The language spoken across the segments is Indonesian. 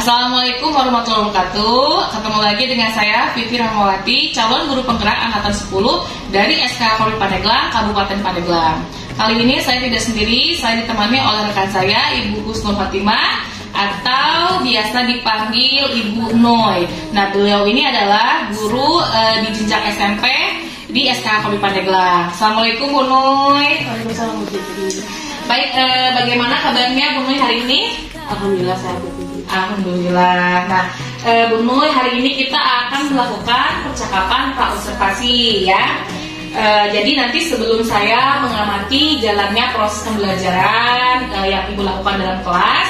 Assalamualaikum warahmatullahi wabarakatuh. Ketemu lagi dengan saya Vivi Rahmawati, calon guru penggerak angkatan 10 dari SK Polri Pandeglang, Kabupaten Pandeglang. Kali ini saya tidak sendiri, saya ditemani oleh rekan saya, Ibu Husnul Fatimah, atau biasa dipanggil Ibu Noy. Nah, beliau ini adalah guru di jenjang SMP di SK Polri Pandeglang. Assalamualaikum Bu Noy. Waalaikumsalam Bu Fitri. Baik, bagaimana kabarnya Bu Noy hari ini? Alhamdulillah sehat Bu Fitri. Alhamdulillah. Nah, Bu Noy, hari ini kita akan melakukan percakapan pra-observasi ya. Jadi nanti sebelum saya mengamati jalannya proses pembelajaran yang Ibu lakukan dalam kelas,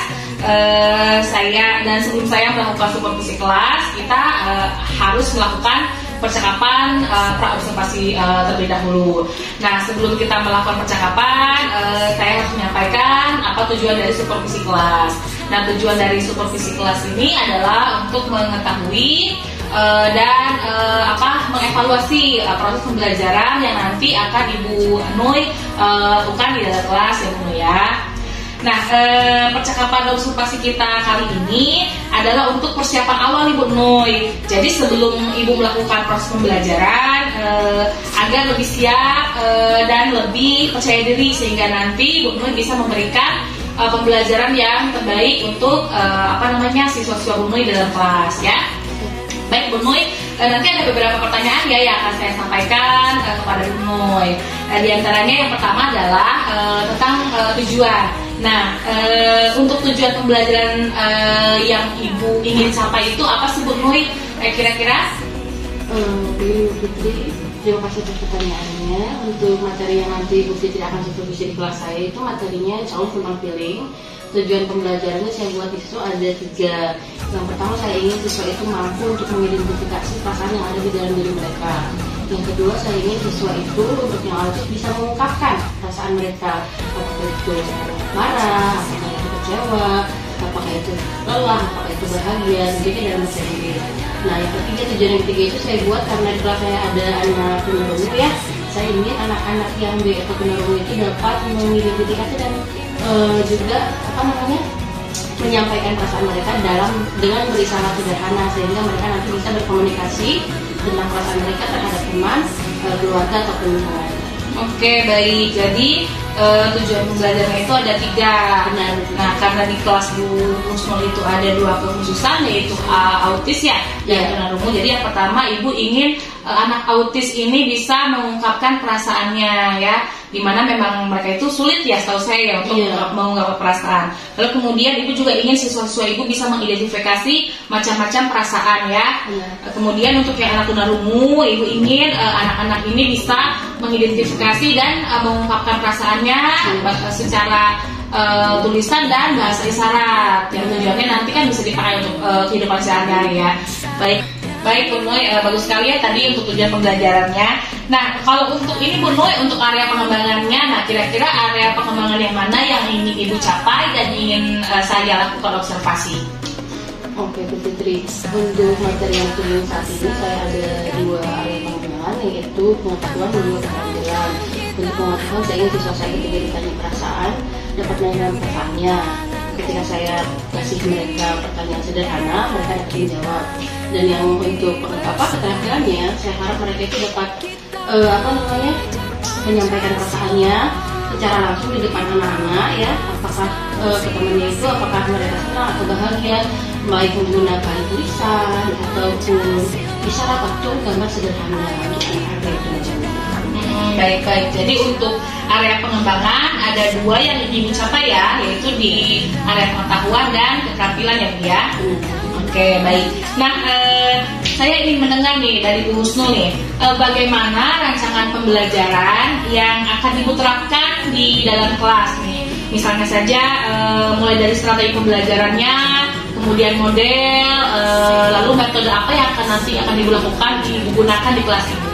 sebelum saya melakukan supervisi kelas, kita harus melakukan percakapan pra-observasi terlebih dahulu. Nah, sebelum kita melakukan percakapan, saya harus menyampaikan apa tujuan dari supervisi kelas. Nah, tujuan dari supervisi kelas ini adalah untuk mengetahui dan mengevaluasi proses pembelajaran yang nanti akan Ibu Noy lakukan di dalam kelas ya Bu Noy ya. Nah, percakapan observasi kita kali ini adalah untuk persiapan awal Ibu Noy. Jadi sebelum Ibu melakukan proses pembelajaran, agar lebih siap dan lebih percaya diri sehingga nanti Ibu Noy bisa memberikan pembelajaran yang terbaik untuk siswa-siswa Bu Noy dalam kelas ya. Baik Bu Noy, nanti ada beberapa pertanyaan ya yang akan saya sampaikan kepada Bu Noy. Di antaranya yang pertama adalah tentang tujuan. Nah, untuk tujuan pembelajaran yang Ibu ingin capai itu apa sih Bu Noy? Kira-kira? Bu Fitri, terima kasih atas pertanyaannya. Untuk materi yang nanti Bu Fitri akan supervisi di kelas saya itu materinya insya Allah tentang feeling. Tujuan pembelajarannya saya buat di situ ada 3. Yang pertama, saya ingin siswa itu mampu untuk mengidentifikasi perasaan yang ada di dalam diri mereka. Yang kedua, saya ingin siswa itu untuk yang autis bisa mengungkapkan perasaan mereka, apakah itu marah, apakah itu kecewa, apakah itu lelah, apakah itu bahagia, jadi dalam bahasa Inggris. Nah, yang ketiga, tujuan yang ketiga itu saya buat karena di kelas saya ada anak tunarungu ya. Saya ingin anak-anak yang B atau tunarungu itu dapat mengidentifikasi dan juga menyampaikan perasaan mereka dengan berisarat sederhana sehingga mereka nanti bisa berkomunikasi tentang perasaan mereka terhadap teman, keluarga atau lingkungan. Oke, baik. Jadi tujuan pembelajaran itu ada 3. Benar. Nah, karena di kelas Bu Husnul itu ada 2 kekhususan, yaitu autis ya, dan tunarungu. Jadi yang pertama, Ibu ingin anak autis ini bisa mengungkapkan perasaannya ya, dimana memang mereka itu sulit ya setahu saya ya untuk mengungkapkan perasaan. Lalu kemudian Ibu juga ingin siswa-siswa Ibu bisa mengidentifikasi macam-macam perasaan ya. Kemudian untuk yang anak tunarungu, Ibu ingin anak-anak ini bisa mengidentifikasi dan mengungkapkan perasaannya secara tulisan dan bahasa isyarat yang tujuannya nanti kan bisa dipakai untuk kehidupan sehari-hari ya. Baik Bu Noy, bagus sekali ya tadi untuk tujuan pembelajarannya. Nah, kalau untuk ini Bu Noy, untuk area pengembangannya, nah kira-kira area pengembangan yang mana yang ingin Ibu capai dan ingin saya lakukan observasi? Oke Bu Fitri, untuk materi yang tujuan saat ini saya ada 2 area pengembangan, yaitu pengetahuan dan keterampilan. Untuk pengetahuan, saya ingin siswa saya ketika ditanya perasaan dapat mengenal perasaannya. Ketika saya kasih mereka pertanyaan sederhana, mereka dapat menjawab. Dan yang untuk keterampilannya, saya harap mereka itu dapat menyampaikan perasaannya secara langsung di depan anak-anak ya. Apakah ke temannya itu apakah mereka senang atau bahagia, baik menggunakan tulisan ataupun isyarat atau gambar sederhana untuk anak-anak itu macamnya. Baik. Jadi untuk area pengembangan ada 2 yang ingin dicapai ya, yaitu di area pengetahuan dan keterampilan ya Bu ya. Oke, baik. Nah, saya ingin mendengar nih dari Bu Husnul nih, bagaimana rancangan pembelajaran yang akan Ibu terapkan di dalam kelas nih. Misalnya saja mulai dari strategi pembelajarannya, kemudian model, lalu metode apa yang akan Ibu lakukan digunakan di kelas ini.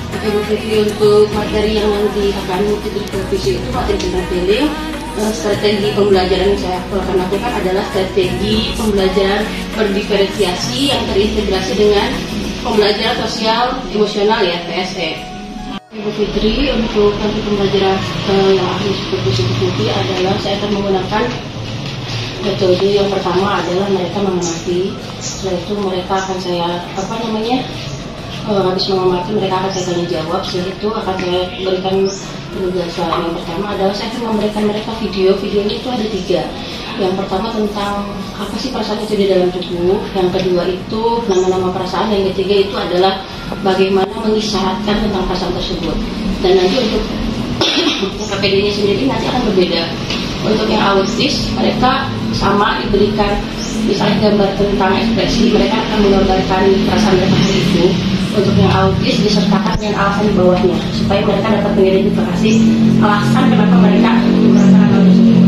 Oke Bu Fitri, untuk materi yang nanti akan supervisi itu materi tentang feeling. Strategi pembelajaran yang saya akan lakukan adalah strategi pembelajaran berdiferensiasi yang terintegrasi dengan pembelajaran sosial emosional ya, PSE. Ibu Fitri, untuk nanti pembelajaran yang akan supervisi adalah saya akan menggunakan Betul, jadi yang pertama adalah mereka mengamati. Setelah itu mereka akan saya habis mengamati mereka akan saya tanya jawab. Setelah itu akan saya berikan penugasan. Yang pertama adalah saya akan memberikan mereka videonya itu ada 3. Yang pertama tentang apa sih perasaan itu di dalam tubuh. Yang kedua itu nama-nama perasaan. Yang ketiga itu adalah bagaimana mengisyaratkan tentang perasaan tersebut. Dan nanti untuk KPD-nya sendiri nanti akan berbeda. Untuk yang autis mereka sama diberikan misalnya gambar tentang ekspresi, mereka akan menggambarkan perasaan mereka hari itu. Untuk yang autis disertakan dengan alasan di bawahnya supaya mereka dapat mengidentifikasi alasan kenapa mereka merasakan hal tersebut.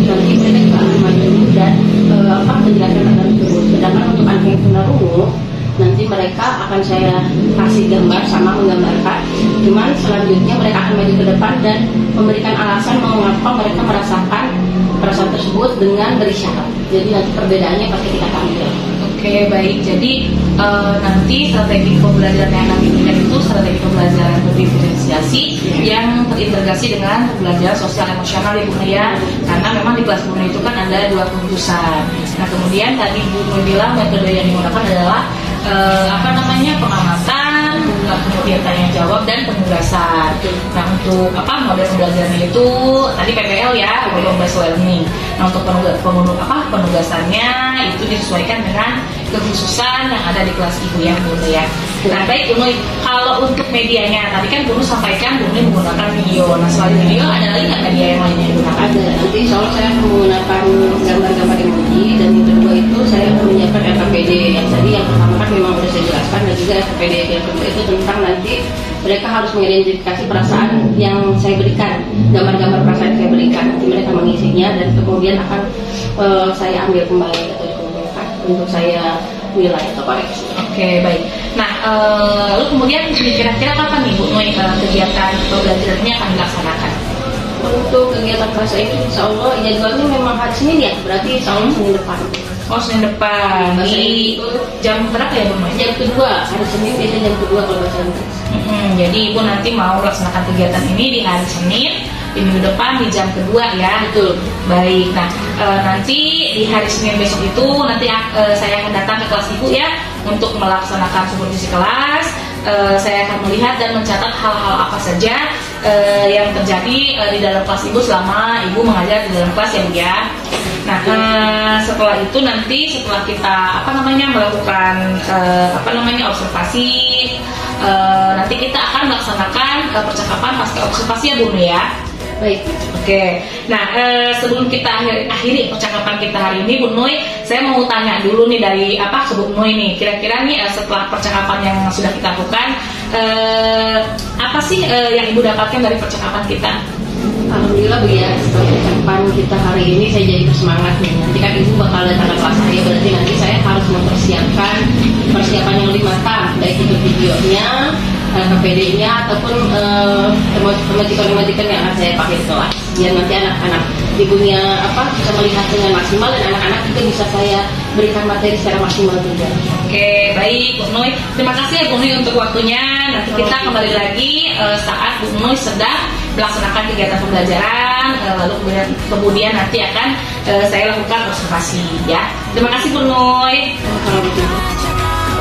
Nanti mereka juga akan maju dan menjelaskan hal tersebut. Sedangkan untuk anak yang tunarungu nanti mereka akan saya kasih gambar sama menggambarkan. Cuman selanjutnya mereka akan maju ke depan dan memberikan alasan mengapa mereka merasakan perasaan tersebut dengan berisyarat. Jadi nanti perbedaannya pasti kita tampil. Oke, baik. Jadi nanti strategi pembelajaran yang kami berikan itu strategi pembelajaran berdiferensiasi yang terintegrasi dengan pembelajaran sosial emosional ya Bu Nur ya. Karena memang di kelas Bu Nur itu kan ada 2 pengurusan. Nah kemudian tadi Bu Nur bilang metode yang digunakan adalah pengamatan, kemudian tanya jawab dan penugasan. Nah untuk model pembelajarannya itu tadi PPL ya, problem based learning. Nah untuk penugasannya itu disesuaikan dengan kekhususan yang ada di kelas ibu ya Bu Nur ya. Nah baik Bu Nur, kalau untuk medianya tadi kan Bu Nur sampaikan Bu Nur menggunakan video. Nah selain video ada lagi nggak media yang lainnya yang digunakan? Ada. Nanti insya Allah saya akan menggunakan gambar-gambar emoji, dan yang kedua itu saya akan menyiapkan RKPD. Yang tadi yang pertama kan memang sudah saya jelaskan, dan juga RKPD yang kedua itu tentang nanti mereka harus mengidentifikasi perasaan yang saya berikan, gambar-gambar perasaan yang saya berikan. Nanti mereka mengisinya dan kemudian akan saya ambil kembali atau dikumpulkan untuk saya nilai atau koreksi. Oke, baik. Nah, lalu kemudian kira-kira kapan nih Bu Nur kegiatan pembelajarannya akan dilaksanakan? Untuk kegiatan bahasa itu insya Allah jadwalnya memang hari Senin ya, berarti insya Allah Senin depan. Oh, Senin depan. Di jam berapa ya Bu Nur? Jam kedua, hari Senin biasanya jam kedua kalau bahasa Inggris. Jadi Ibu nanti mau melaksanakan kegiatan ini di hari Senin di minggu depan di jam kedua ya. Betul. Baik. Nah nanti di hari Senin besok itu nanti saya akan datang ke kelas Ibu ya untuk melaksanakan supervisi kelas. Saya akan melihat dan mencatat hal-hal apa saja yang terjadi di dalam kelas Ibu selama Ibu mengajar di dalam kelas ya Bu ya. Nah setelah itu nanti setelah kita melakukan observasi, nanti kita akan melaksanakan percakapan pasca observasi ya Bu Nur ya. Baik. Oke. Nah sebelum kita akhiri percakapan kita hari ini Bu Nur, saya mau tanya dulu nih dari ke Bu Nur nih. Kira-kira nih setelah percakapan yang sudah kita lakukan, apa sih yang Ibu dapatkan dari percakapan kita? Alhamdulillah Bu ya, setelah percakapan kita hari ini saya jadi bersemangat nih. Nanti kan Ibu bakal datang ke kelas saya, berarti nanti saya harus mempersiapkan persiapan yang lebih matang, baik itu videonya, KPD-nya ataupun emoticon yang akan saya pakai di kelas, biar nanti anak-anak ibunya bisa melihat dengan maksimal dan anak-anak juga bisa saya berikan materi secara maksimal juga. Oke, baik Bu Nur. Terima kasih ya Bu Nur untuk waktunya. Nanti kita kembali lagi saat Bu Nur sedang melaksanakan kegiatan pembelajaran, lalu kemudian nanti akan saya lakukan observasi ya. Terima kasih Bu Nur.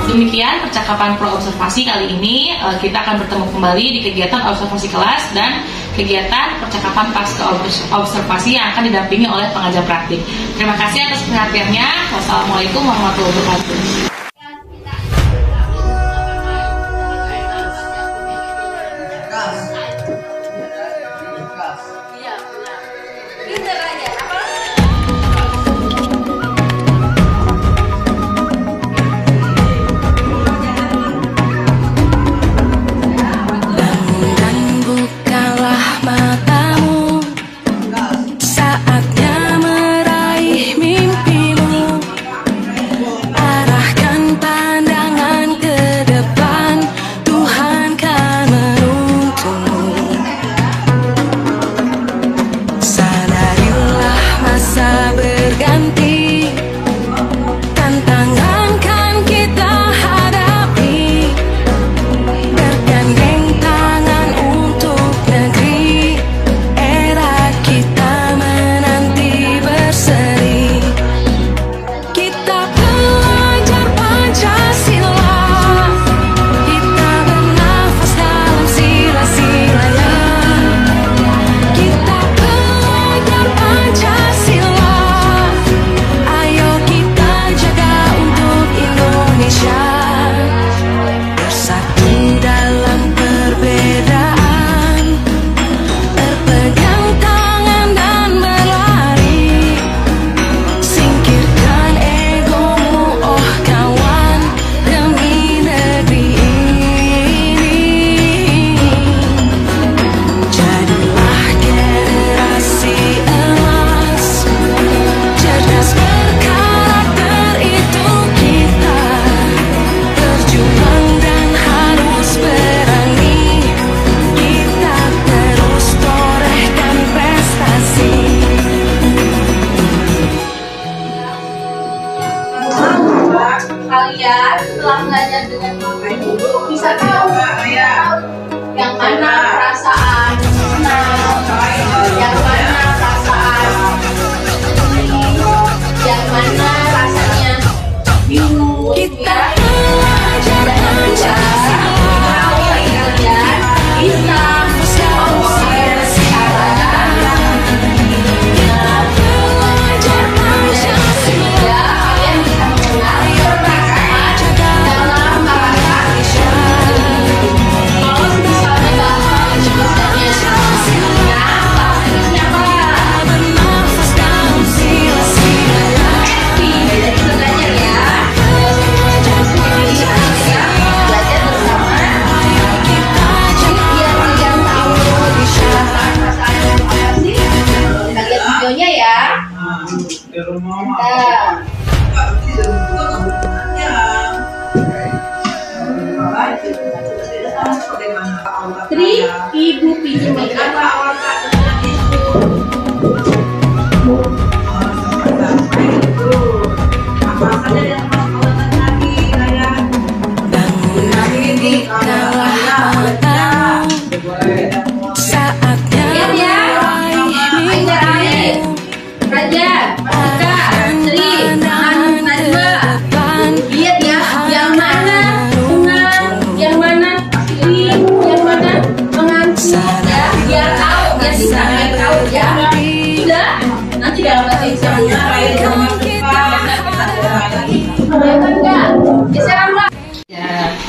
Demikian percakapan pro observasi kali ini. Kita akan bertemu kembali di kegiatan observasi kelas dan kegiatan percakapan pasca observasi yang akan didampingi oleh pengajar praktik. Terima kasih atas perhatiannya. Wassalamualaikum warahmatullahi wabarakatuh. Saatnya meraih mimpimu, arahkan kalian setelah belajar dengan mama itu bisa tahu yang mana perasaan senang, yang mana perasaan yang mana rasanya bingung. Kita belajar Pancasila, kalian bisa Tri, ibu pinjam apa?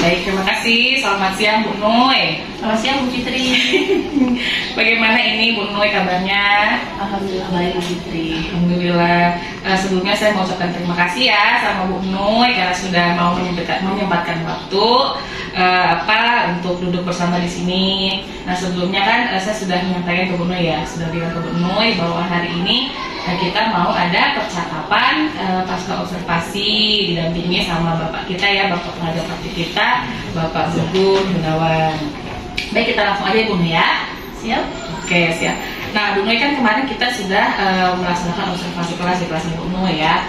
Baik, terima kasih. Selamat siang Bu Nuy. Selamat siang Bu Fitri. Bagaimana ini Bu Nuy kabarnya? Alhamdulillah baik Bu Fitri. Alhamdulillah. Sebelumnya saya mau ucapkan terima kasih ya sama Bu Nuy karena sudah mau menyempatkan waktu untuk duduk bersama di sini. Nah sebelumnya kan saya sudah menyampaikan ke Bu Nuy ya, sudah bilang ke Bu Nuy bahwa hari ini kita mau ada percakapan pasca observasi didampingi sama Bapak kita ya, Bapak pengajar praktik kita, Bapak Gugun Gunawan. Baik, kita langsung aja Bu Nuy ya. Siap? Oke, siap. Nah Bu Nuy kan kemarin kita sudah melaksanakan observasi kelas di kelas Bu Nuy ya.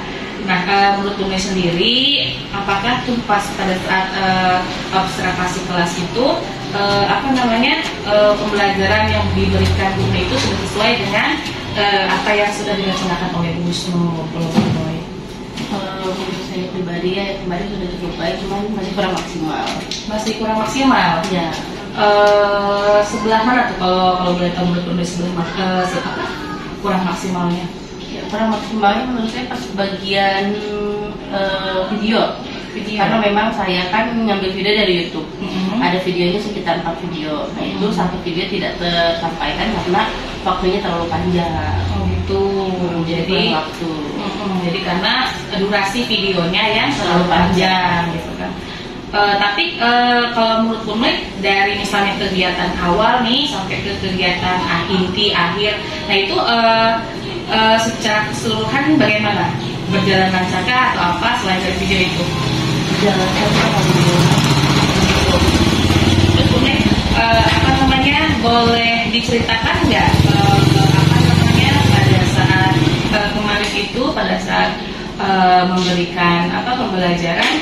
Nah menurut Bu Nuy sendiri, apakah tuh pas pada saat observasi kelas itu pembelajaran yang diberikan Bu Nuy itu sudah sesuai dengan apa yang sudah dilaksanakan oleh Bu Husnu? Menurut saya pribadi ya kemarin sudah cukup baik, cuman masih kurang maksimal. Masih kurang maksimal? Ya. Sebelah mana tuh kalau boleh tahu menurut Bu Nuy kurang maksimalnya? Ya, kurang maksimalnya menurut saya pas bagian video. Karena memang saya kan ngambil video dari YouTube. Ada videonya sekitar 4 video. Nah itu satu video tidak tersampaikan karena waktunya terlalu panjang. Oh gitu. Jadi waktu. Jadi karena durasi videonya yang terlalu panjang gitu kan. Tapi kalau menurut Bu Nuy dari misalnya kegiatan awal nih sampai ke kegiatan inti akhir, nah itu secara keseluruhan bagaimana? Berjalan lancarkah atau apa selain dari video itu? Berjalan lancar alhamdulillah. Terus Bu Nuy boleh diceritakan nggak pada saat kemarin itu pada saat memberikan pembelajaran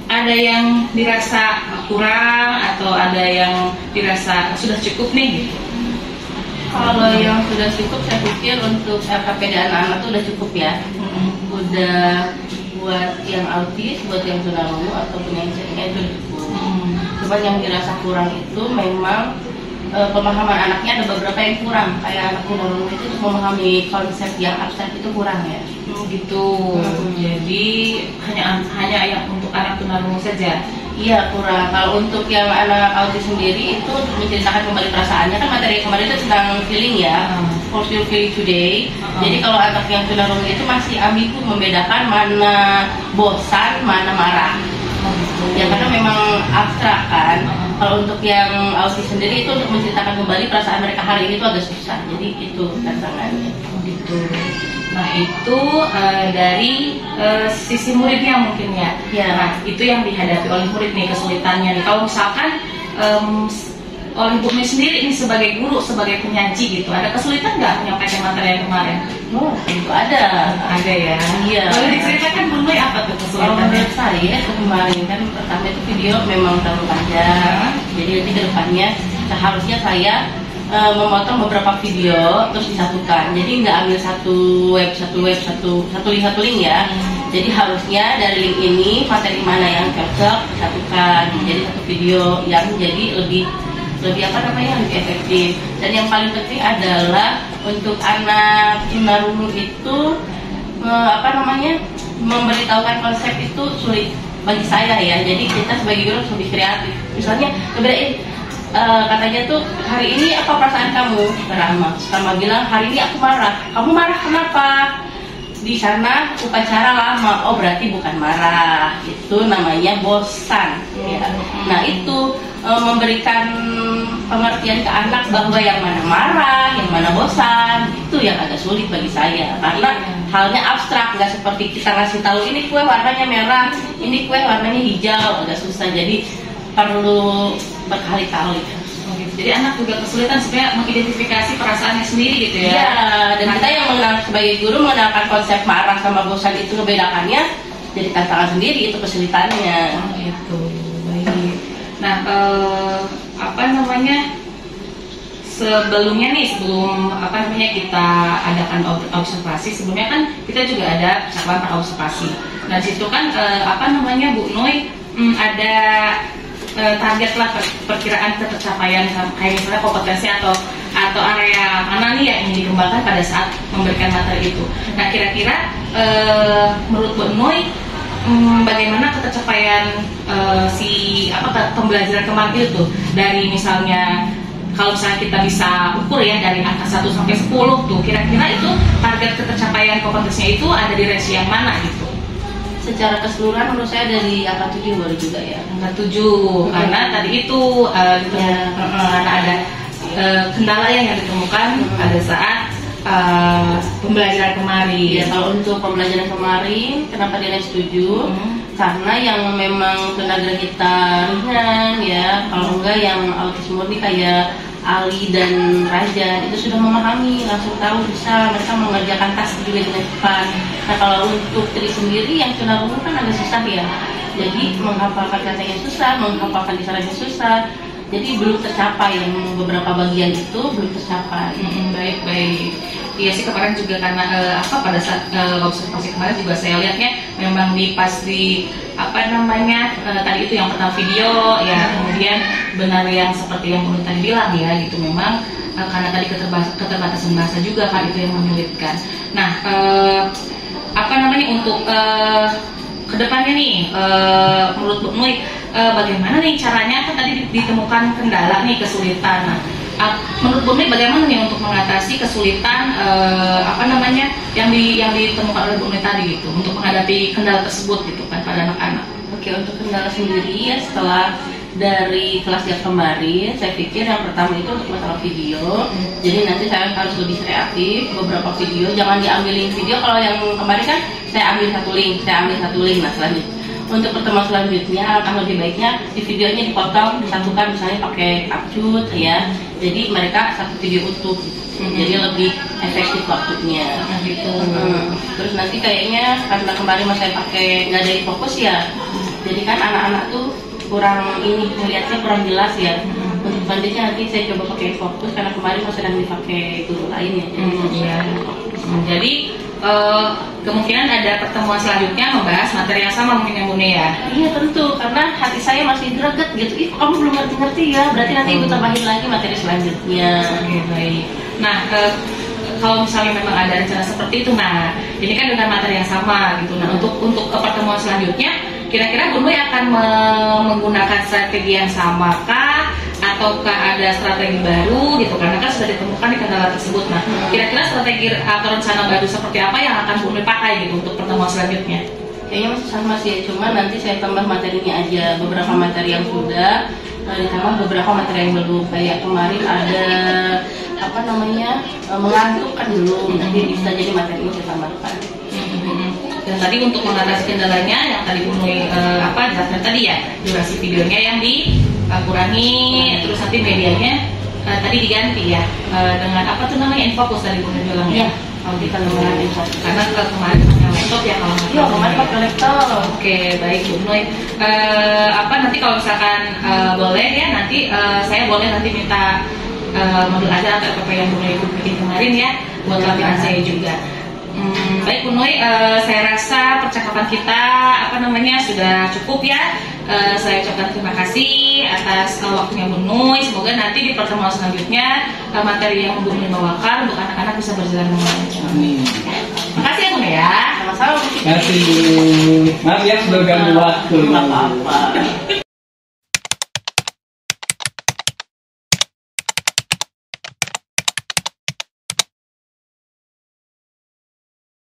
ada yang dirasa kurang atau ada yang dirasa sudah cukup nih gitu? Kalau yang sudah cukup saya pikir untuk LKPD anak-anak itu udah cukup ya. Udah buat yang autis, buat yang tunarungu ataupun yang cengeng itu cukup. Cuman yang dirasa kurang itu memang pemahaman anaknya ada beberapa yang kurang. Kayak anak tunarungu itu memahami konsep yang abstrak itu kurang ya. Gitu. Jadi hanya yang untuk anak tunarungu saja. Iya kurang. Kalau untuk yang anak autis sendiri itu menceritakan kembali perasaannya, kan materi kemarin itu tentang feeling ya, how you feel today. Jadi kalau anak yang tunarungu itu masih ambigu membedakan mana bosan, mana marah. Ya karena memang abstrak kan. Kalau untuk yang autis sendiri itu untuk menceritakan kembali perasaan mereka hari ini itu agak susah. Jadi itu tantangannya. Gitu. Nah itu dari sisi muridnya mungkin ya. Ya. Nah itu yang dihadapi oleh murid nih kesulitannya nih. Kalau misalkan oleh Bu Nui sendiri ini sebagai guru, sebagai penyaji gitu, ada kesulitan nggak menyampaikan materi yang kemarin? Oh, tentu ada ya. Iya. Boleh diceritakan Bu Nui apa tuh Kalau kesulitannya? menurut saya kemarin kan pertama itu video memang terlalu panjang, jadi nanti kedepannya seharusnya saya memotong beberapa video terus disatukan, jadi nggak ambil satu link ya. Jadi harusnya dari link ini materi mana yang cocok disatukan, jadi satu video yang jadi lebih lebih efektif. Dan yang paling penting adalah untuk anak tunarungu itu memberitahukan konsep itu sulit bagi saya ya. Jadi kita sebagai guru harus lebih kreatif. Misalnya ngebedain katanya tuh, hari ini apa perasaan kamu? Sama bilang hari ini aku marah. Kamu marah kenapa? Di sana upacara lama, oh berarti bukan marah, itu namanya bosan ya. Nah itu memberikan pengertian ke anak bahwa yang mana marah, yang mana bosan, itu yang agak sulit bagi saya karena halnya abstrak, nggak seperti kita ngasih tahu ini kue warnanya merah, ini kue warnanya hijau, agak susah, jadi perlu berkali-kali. Jadi anak juga kesulitan sebenarnya mengidentifikasi perasaannya sendiri gitu ya. Iya, dan kita yang sebagai guru mengenalkan konsep marah sama bosan itu membedakannya jadi tantangan sendiri, itu kesulitannya. Gitu, baik. Nah, sebelum kita adakan observasi, sebelumnya kan kita juga ada percakapan praobservasi. Nah, situ kan Bu Nui ada target lah, perkiraan tercapaian kayak misalnya kompetensi atau area mana nih yang ingin dikembangkan pada saat memberikan materi itu. Nah, kira-kira menurut Bu Nui bagaimana ketercapaian pembelajaran kemarin itu, dari misalnya kalau misalnya kita bisa ukur ya dari angka 1 sampai 10 tuh, kira-kira itu target ketercapaian kompetensinya itu ada di range yang mana gitu? Secara keseluruhan menurut saya dari angka 7 boleh juga ya. Angka 7 karena tadi itu karena ada kendala yang ditemukan pada saat pembelajaran kemarin. Ya, kalau untuk pembelajaran kemarin kenapa dia 7? Karena yang memang tenaga kita ringan ya, kalau enggak yang autisme murni kayak Ali dan Raja itu sudah memahami, langsung tahu, bisa mereka mengerjakan task juga dengan cepat. Nah, kalau untuk Tri sendiri yang tunarungu kan agak susah ya, jadi menghafalkan katanya susah, menghafalkan disalahnya susah, jadi belum tercapai, yang beberapa bagian itu belum tercapai. Baik. Iya sih, kemarin juga karena pada saat observasi kemarin juga saya lihatnya memang tadi itu yang pertama video ya, kemudian benar yang seperti yang Bunda tadi bilang ya gitu, memang karena tadi keterbatasan bahasa juga kan itu yang menyulitkan. Nah, untuk kedepannya nih, menurut Bu Nui bagaimana nih caranya, kan tadi ditemukan kendala nih, kesulitan. Nah, menurut Bu Nui bagaimana nih untuk mengatasi kesulitan yang ditemukan oleh Bu Nui tadi gitu, untuk menghadapi kendala tersebut gitu kan pada anak-anak? Oke, untuk kendala sendiri ya, setelah dari kelas yang kemarin, saya pikir yang pertama itu untuk masalah video. Jadi nanti saya harus lebih kreatif, beberapa video jangan diambilin video. Kalau yang kemarin kan saya ambil satu link. Nah, selanjutnya untuk pertemuan selanjutnya akan lebih baiknya di videonya dipotong, disatukan misalnya pakai capcut ya. Jadi mereka satu video utuh gitu. Jadi lebih efektif waktunya gitu. Terus nanti kayaknya karena kemarin saya pakai nggak dari fokus ya, jadi kan anak-anak tuh kurang melihatnya kurang jelas ya. Untuk selanjutnya nanti saya coba pakai fokus karena kemarin sedang dipakai guru lain ya. Jadi kemungkinan ada pertemuan selanjutnya membahas materi yang sama mungkin yang Bu Nui ya? Iya tentu, karena hati saya masih greget gitu. Kamu belum ngerti ya, berarti nanti ibu tambahin lagi materi selanjutnya. Oke, baik. Nah, kalau misalnya memang ada rencana seperti itu, nah ini kan dengan materi yang sama gitu. Nah, untuk pertemuan selanjutnya, kira-kira Bu Nui akan menggunakan strategi yang sama kah? Ataukah ada strategi baru gitu, karena kan sudah ditemukan di kendala tersebut. Nah, kira-kira strategi atau rencana baru seperti apa yang akan Bu Nui pakai gitu untuk pertemuan selanjutnya? Kayaknya masih sama sih, cuma nanti saya tambah materinya aja. Beberapa materi yang sudah ditambah beberapa materi yang belum. Kayak kemarin ada mengantuk kan belum, nanti bisa jadi materinya saya tambahkan. Dan tadi untuk mengatasi kendalanya yang tadi Bu Nui jelaskan tadi ya, durasi videonya yang dikurangi, terus nanti medianya tadi diganti ya dengan apa tuh namanya, InFocus tadi Bu Nui bilang ya. Kita menggunakan InFocus. Karena kemarin pakai laptop ya kalau nggak salah. Kemarin pakai laptop. Oke, baik Bu Nui. Nanti kalau misalkan boleh ya, nanti saya boleh nanti minta modul ajar atau apa yang Bu Nui bikin kemarin ya, buat latihan saya juga. Baik Bu Nui, saya rasa percakapan kita sudah cukup ya. Saya ucapkan terima kasih atas waktunya Bu Nui. Semoga nanti di pertemuan selanjutnya materi yang Bu Nui bawakan untuk anak-anak bisa berjalan dengan lancar. Amin. Makasih ya Bu Nui ya. Sama-sama. Terima kasih. Maaf ya sudah ganggu waktu. Nggak apa-apa.